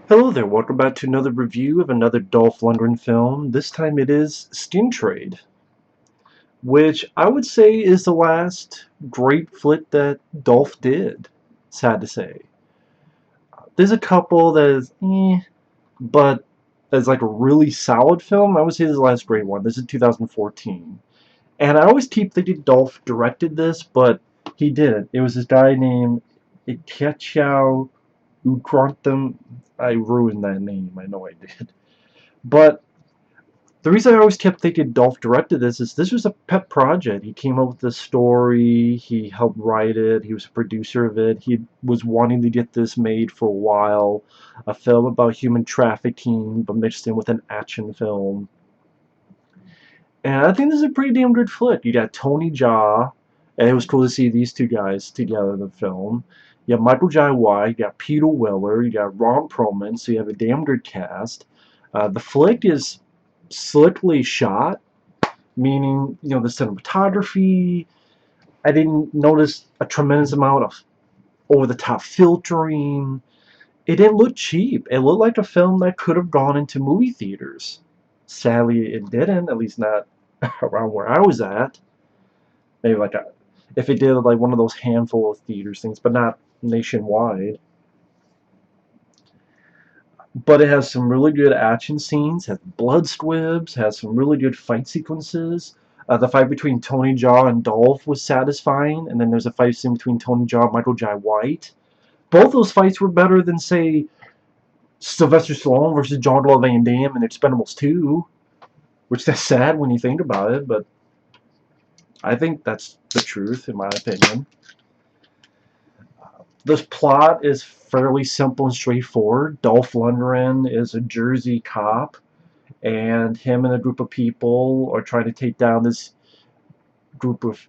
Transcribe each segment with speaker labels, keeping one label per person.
Speaker 1: Hello there, welcome back to another review of another Dolph Lundgren film. This time it is Sting Trade, which I would say is the last great flick that Dolph did, sad to say. There's a couple that is but as like a really solid film, I would say this is the last great one. This is 2014. And I always keep thinking Dolph directed this, but he didn't. It was this guy named Ekachai Uekrongtham. I ruined that name, I know I did. But the reason I always kept thinking Dolph directed this was a pet project. He came up with the story, he helped write it, he was a producer of it, he was wanting to get this made for a while. A film about human trafficking, but mixed in with an action film. And I think this is a pretty damn good flick. You got Tony Jaa, and it was cool to see these two guys together in the film. You have Michael Jai White, you got Peter Weller, you got Ron Perlman, so you have a damn good cast. The flick is slickly shot, meaning, the cinematography. I didn't notice a tremendous amount of over-the-top filtering. It didn't look cheap. It looked like a film that could have gone into movie theaters. Sadly, it didn't, at least not around where I was at. Maybe if it did, like one of those handful of theaters things, but not nationwide. But it has some really good action scenes, has blood squibs, has some really good fight sequences. The fight between Tony Jaa and Dolph was satisfying, and then there's a fight scene between Tony Jaa and Michael Jai White. Both those fights were better than, say, Sylvester Stallone versus Jean-Claude Van Damme in Expendables 2, which that's sad when you think about it, but I think that's the truth, in my opinion. This plot is fairly simple and straightforward. Dolph Lundgren is a Jersey cop, and him and a group of people are trying to take down this group of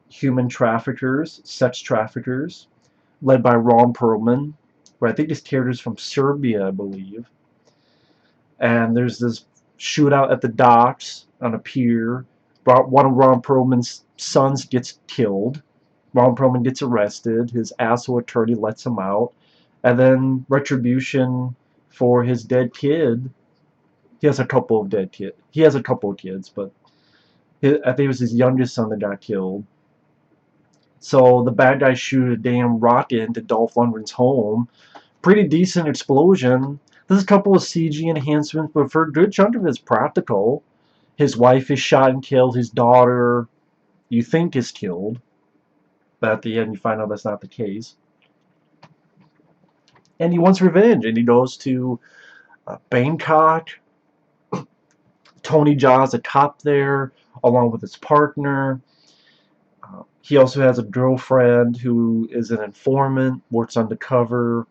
Speaker 1: human traffickers, sex traffickers, led by Ron Perlman, who I think his character is from Serbia, I believe. And there's this shootout at the docks on a pier. One of Ron Perlman's sons gets killed. Ron Perlman gets arrested. His asshole attorney lets him out. And then retribution for his dead kid. He has a couple of dead kids. He has a couple of kids, but I think it was his youngest son that got killed. So the bad guys shoot a damn rocket into Dolph Lundgren's home. Pretty decent explosion. There's a couple of CG enhancements, but for a good chunk of it, it's practical. His wife is shot and killed. His daughter, you think, is killed. But at the end, you find out that's not the case. And he wants revenge, and he goes to Bangkok. Tony Jaa's a cop there, along with his partner. He also has a girlfriend who is an informant, works undercover,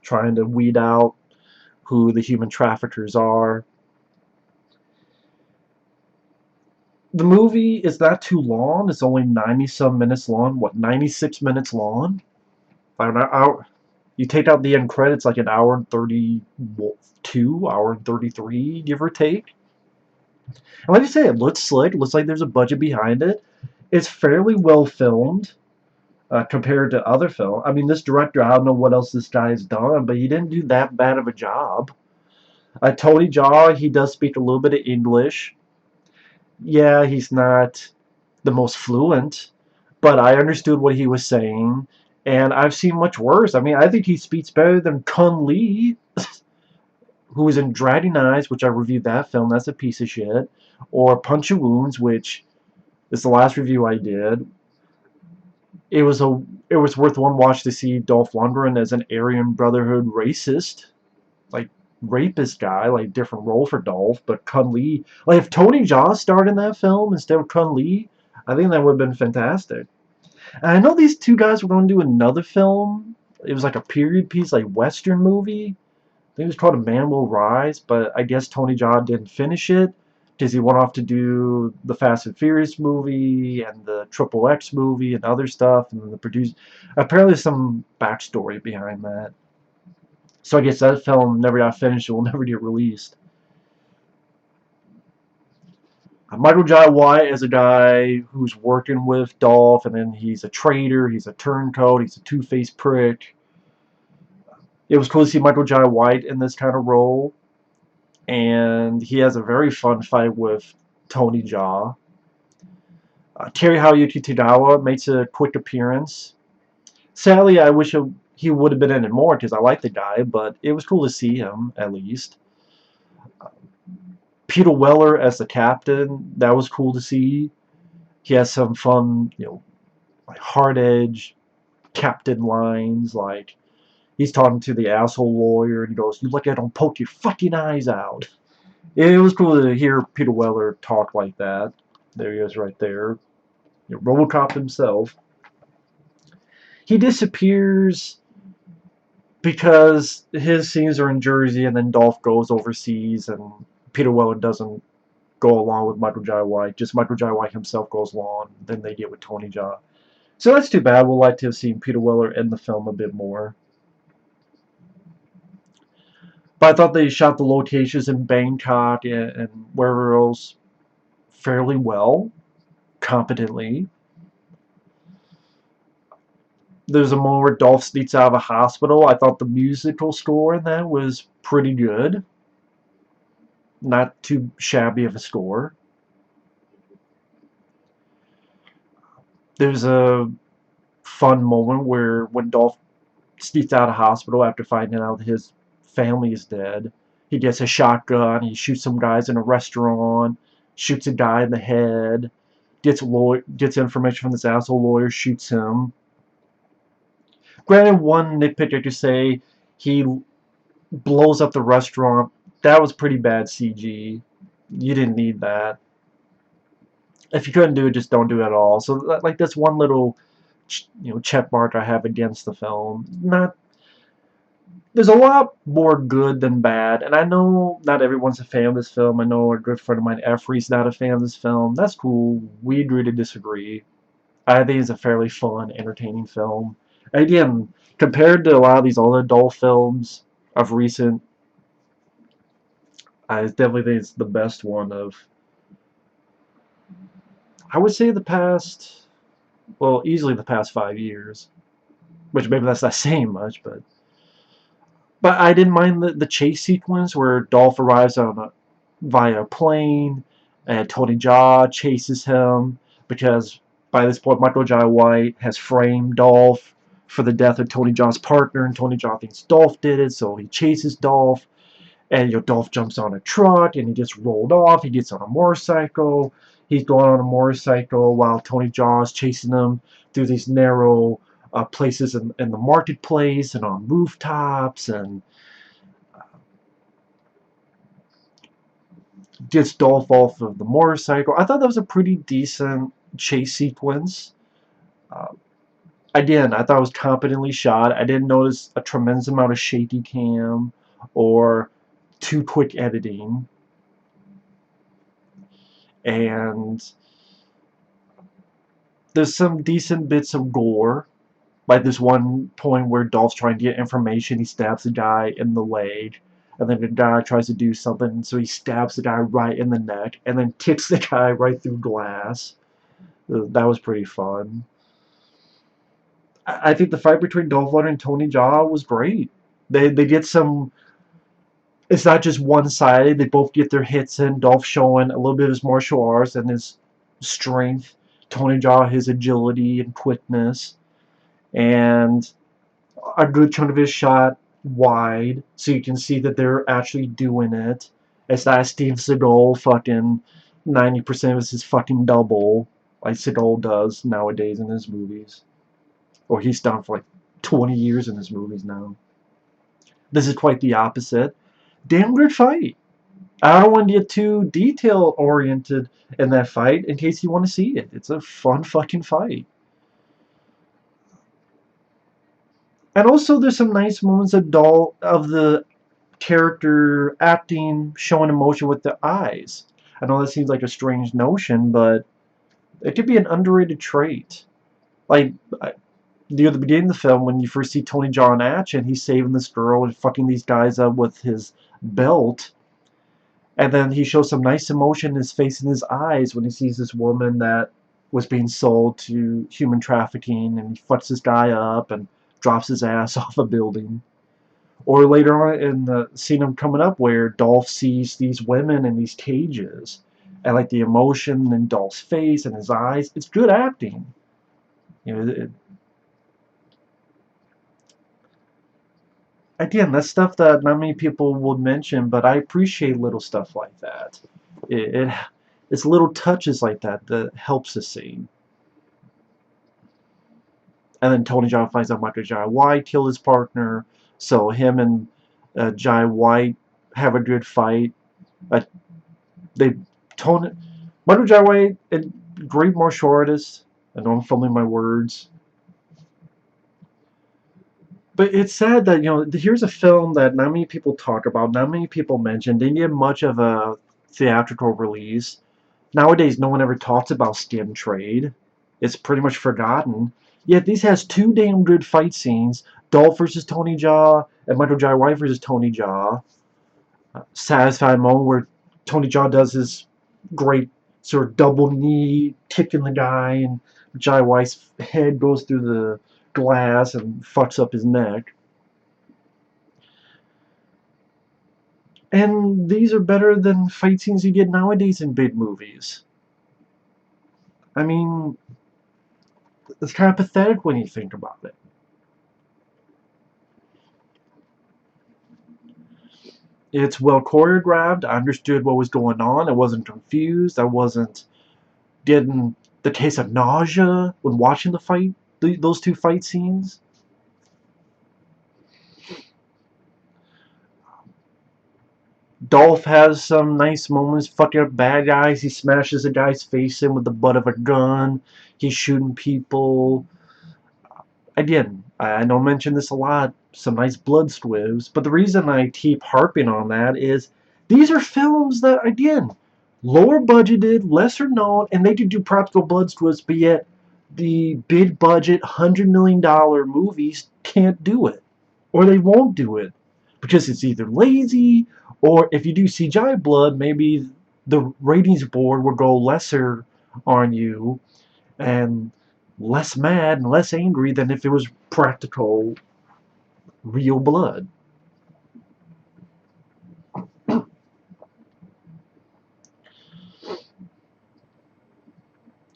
Speaker 1: trying to weed out who the human traffickers are. The movie is not too long. It's only 90-some minutes long. What, 96 minutes long? Like an hour. You take out the end credits, like an hour and 32, hour and 33, give or take. And like I say, it looks slick. It looks like there's a budget behind it. It's fairly well filmed compared to other films. I mean, this director, I don't know what else this guy has done, but he didn't do that bad of a job. Tony Jaa, he does speak a little bit of English. Yeah, he's not the most fluent, but I understood what he was saying, and I've seen much worse. I mean, I think he speaks better than Kun Lee, who was in Dragging Eyes, which I reviewed that film. That's a piece of shit. Or Punch Your Wounds, which is the last review I did. It was worth one watch to see Dolph Lundgren as an Aryan Brotherhood racist, like rapist guy, like different role for Dolph. But Kun Lee, like if Tony Jaa starred in that film instead of Kun Lee, I think that would have been fantastic. And I know these two guys were going to do another film. It was like a period piece, like Western movie. I think it was called A Man Will Rise, but I guess Tony Jaa didn't finish it because he went off to do the Fast and Furious movie and the Triple X movie and other stuff, and the producer. Apparently, there's some backstory behind that. So I guess that film never got finished. It will never get released. Michael Jai White is a guy who's working with Dolph, and then he's a traitor, he's a turncoat, he's a two-faced prick. It was cool to see Michael Jai White in this kind of role, and he has a very fun fight with Tony Jaa. Terry Hayuki Tagawa makes a quick appearance. Sadly, I wish he would have been in it more because I like the guy, but it was cool to see him at least. Peter Weller as the captain, that was cool to see. He has some fun, like hard edge captain lines, like he's talking to the asshole lawyer and he goes, "You look at him, poke your fucking eyes out." It was cool to hear Peter Weller talk like that. There he is right there. RoboCop himself. He disappears because his scenes are in Jersey and then Dolph goes overseas and Peter Weller doesn't go along with Michael Jai White. Just Michael Jai White himself goes along. Then they get with Tony Jaa. So that's too bad. We'd like to have seen Peter Weller in the film a bit more. But I thought they shot the locations in Bangkok and wherever else fairly well, competently. There's a moment where Dolph sneaks out of a hospital. I thought the musical score in that was pretty good. Not too shabby of a score. There's a fun moment where when Dolph sneaks out of hospital after finding out his family is dead, he gets a shotgun, he shoots some guys in a restaurant, shoots a guy in the head, gets information from this asshole lawyer, shoots him. Granted, one nitpick I could say, he blows up the restaurant. That was pretty bad CG. You didn't need that. If you couldn't do it, just don't do it at all. So like that's one little check mark I have against the film. There's a lot more good than bad, and I know not everyone's a fan of this film. I know a good friend of mine, Efrie's not a fan of this film. That's cool. We agree to disagree. I think it's a fairly fun, entertaining film. Again, compared to a lot of these other Dolph films of recent, I definitely think it's the best one of, I would say the past, well, easily the past 5 years. Which maybe that's not saying much, but I didn't mind the chase sequence where Dolph arrives via plane and Tony Jaa chases him because by this point Michael Jai White has framed Dolph for the death of Tony Jaa's partner, and Tony Jaa thinks Dolph did it, so he chases Dolph, and Dolph jumps on a truck and he gets rolled off. He gets on a motorcycle. He's going on a motorcycle while Tony Jaa is chasing him through these narrow places in the marketplace and on rooftops, and gets Dolph off of the motorcycle. I thought that was a pretty decent chase sequence. Uh, Again, I thought it was competently shot. I didn't notice a tremendous amount of shaky cam or too quick editing. And there's some decent bits of gore. Like this one point where Dolph's trying to get information, he stabs the guy in the leg, and then the guy tries to do something, so he stabs the guy right in the neck, and then kicks the guy right through glass. That was pretty fun. I think the fight between Dolph Lundgren and Tony Jaa was great. They get some. It's not just one-sided. They both get their hits in. Dolph showing a little bit of his martial arts and his strength. Tony Jaa his agility and quickness. And a good chunk of his shot wide, so you can see that they're actually doing it. It's not Steve Seagal fucking 90% of his fucking double, like Seagal does nowadays in his movies. Or he's done for like 20 years in his movies now. This is quite the opposite. Damn good fight. I don't want to get too detail oriented in that fight in case you want to see it. It's a fun fucking fight. And also there's some nice moments of the character acting, showing emotion with the eyes. I know that seems like a strange notion, but it could be an underrated trait. Like near the beginning of the film, when you first see Tony Jaa in action, he's saving this girl and fucking these guys up with his belt. And then he shows some nice emotion in his face and his eyes when he sees this woman that was being sold to human trafficking, and he fucks this guy up and drops his ass off a building. Or later on in the scene I'm coming up where Dolph sees these women in these cages, and like the emotion in Dolph's face and his eyes, it's good acting. You know, again, that's stuff that not many people would mention, but I appreciate little stuff like that. It it's little touches like that that helps the scene. And then Tony Jaa finds out Michael Jai White killed his partner, so him and Jai White have a good fight. Uh, they Tony Michael Jai White, a great martial artist. I know I'm fumbling my words. But it's sad that, here's a film that not many people talk about, not many people mention, didn't get much of a theatrical release. Nowadays, no one ever talks about Skin Trade. It's pretty much forgotten. Yet these has two damn good fight scenes: Dolph versus Tony Jaa and Michael Jai White versus Tony Jaa. Satisfying moment where Tony Jaa does his great sort of double knee, kicking the guy, and Jai White's head goes through the glass and fucks up his neck. And these are better than fight scenes you get nowadays in big movies. I mean, it's kind of pathetic when you think about it. It's well choreographed. I understood what was going on. I wasn't confused. I wasn't getting the taste of nausea when watching the fight, those two fight scenes. Dolph has some nice moments fucking up bad guys. He smashes a guy's face in with the butt of a gun. He's shooting people. Again, I don't mention this a lot, some nice blood squibs, but the reason I keep harping on that is these are films that, again, lower budgeted, lesser known, and they could do practical blood squibs, but yet the big budget $100 million movies can't do it. Or they won't do it. Because it's either lazy, or if you do CGI blood, maybe the ratings board will go lesser on you and less mad and less angry than if it was practical, real blood.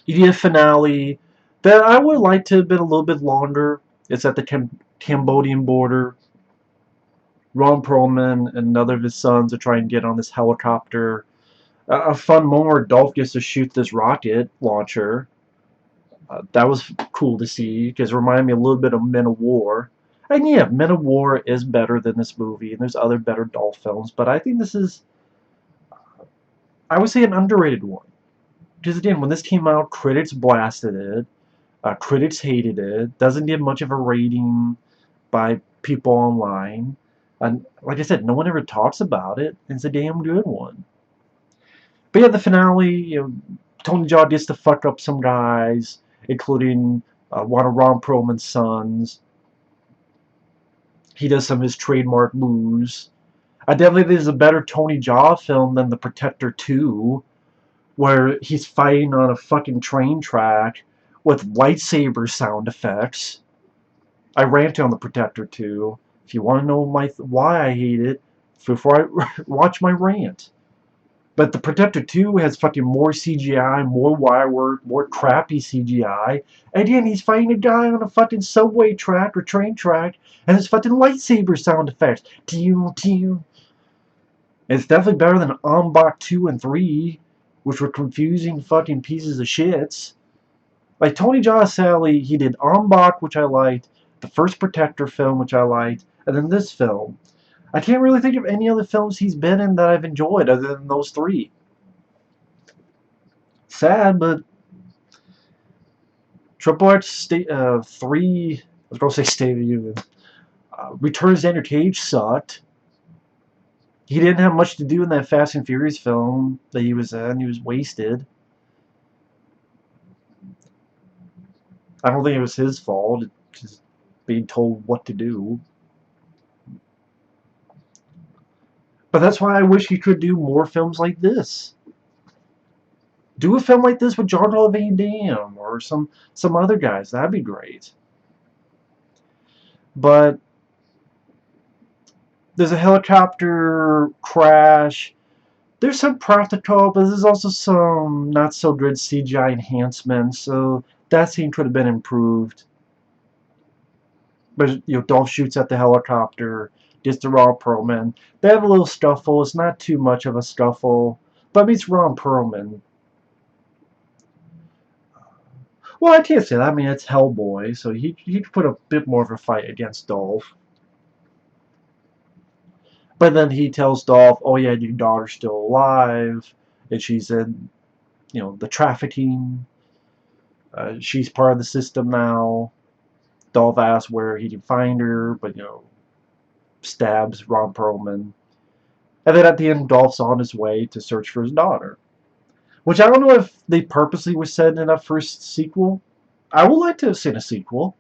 Speaker 1: EDF finale that I would like to have been a little bit longer. It's at the Cambodian border. Ron Perlman and another of his sons are trying to get on this helicopter. A fun moment where Dolph gets to shoot this rocket launcher. That was cool to see because it reminded me a little bit of Men of War. And yeah, Men of War is better than this movie, and there's other better Dolph films, but I think this is, I would say, an underrated one. Because again, when this came out, critics blasted it, critics hated it, doesn't get much of a rating by people online, and like I said, no one ever talks about it. It's a damn good one. But yeah, the finale, Tony Jaa gets to fuck up some guys, including one of Ron Perlman's sons. He does some of his trademark moves. I definitely think this is a better Tony Jaa film than The Protector 2, where he's fighting on a fucking train track with lightsaber sound effects. I ranted on The Protector 2. If you want to know why I hate it, before I watch my rant. But The Protector 2 has fucking more CGI, more wire work, more crappy CGI. And again, he's fighting a guy on a fucking subway track or train track, and his fucking lightsaber sound effects. Tew, tew. It's definitely better than Ombak 2 and 3, which were confusing fucking pieces of shits. Like Tony Jaa Sally, he did Ombak, which I liked, the first Protector film, which I liked, and then this film. I can't really think of any other films he's been in that I've enjoyed other than those three. Sad, but Triple X 3, I was going to say State of the Union. Returns to Enter Cage sucked. He didn't have much to do in that Fast and Furious film that he was in. He was wasted. I don't think it was his fault. Just being told what to do. But that's why I wish he could do more films like this. Do a film like this with Jean-Claude Van Damme or some other guys. That'd be great. But There's a helicopter crash. There's some practical, but there's also some not so good CGI enhancements, so that scene could have been improved. But Dolph shoots at the helicopter, gets to Ron Perlman. They have a little scuffle. It's not too much of a scuffle, but it meets Ron Perlman. Well, I can't say that. I mean, it's Hellboy, so he could put a bit more of a fight against Dolph. But then he tells Dolph, "Oh yeah, your daughter's still alive, and she's in, the trafficking. She's part of the system now." Dolph asks where he can find her, but stabs Ron Perlman. And then at the end, Dolph's on his way to search for his daughter. Which I don't know if they purposely were setting it up for a sequel. I would like to have seen a sequel.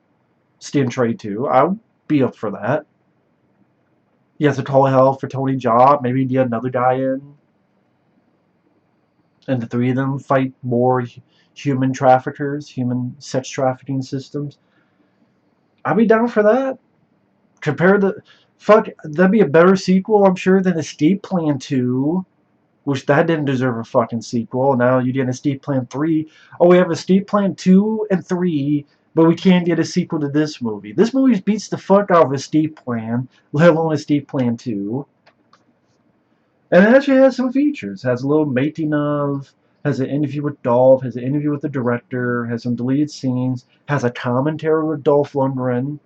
Speaker 1: Stin Trade 2. I would be up for that. You have to call hell for Tony Jaa. Maybe get another guy in. And the three of them fight more human traffickers, human sex trafficking systems. I'd be down for that. Compared to... Fuck, that'd be a better sequel, I'm sure, than Escape Plan 2. Which that didn't deserve a fucking sequel. Now you get a Escape Plan 3. Oh, we have Escape Plan 2 and 3, but we can't get a sequel to this movie. This movie beats the fuck out of Escape Plan, let alone Escape Plan 2. And it actually has some features. Has a little making of, has an interview with Dolph, has an interview with the director, has some deleted scenes, has a commentary with Dolph Lundgren.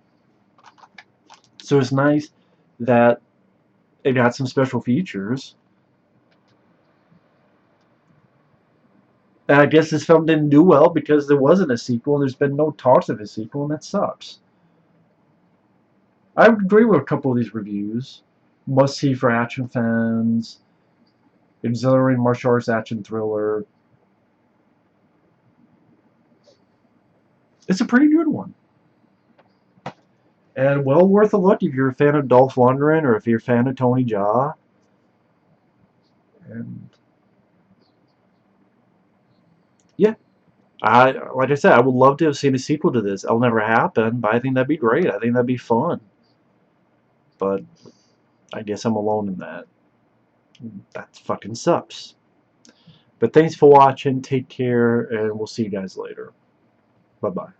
Speaker 1: So it's nice that it got some special features. And I guess this film didn't do well because there wasn't a sequel and there's been no talks of a sequel, and that sucks. I would agree with a couple of these reviews. Must see for action fans. Exhilarating martial arts action thriller. It's a pretty good one. And well worth a look if you're a fan of Dolph Lundgren or if you're a fan of Tony Jaa. And yeah, like I said, I would love to have seen a sequel to this. It'll never happen, but I think that'd be great. I think that'd be fun. But I guess I'm alone in that. That fucking sucks. But thanks for watching. Take care, and we'll see you guys later. Bye-bye.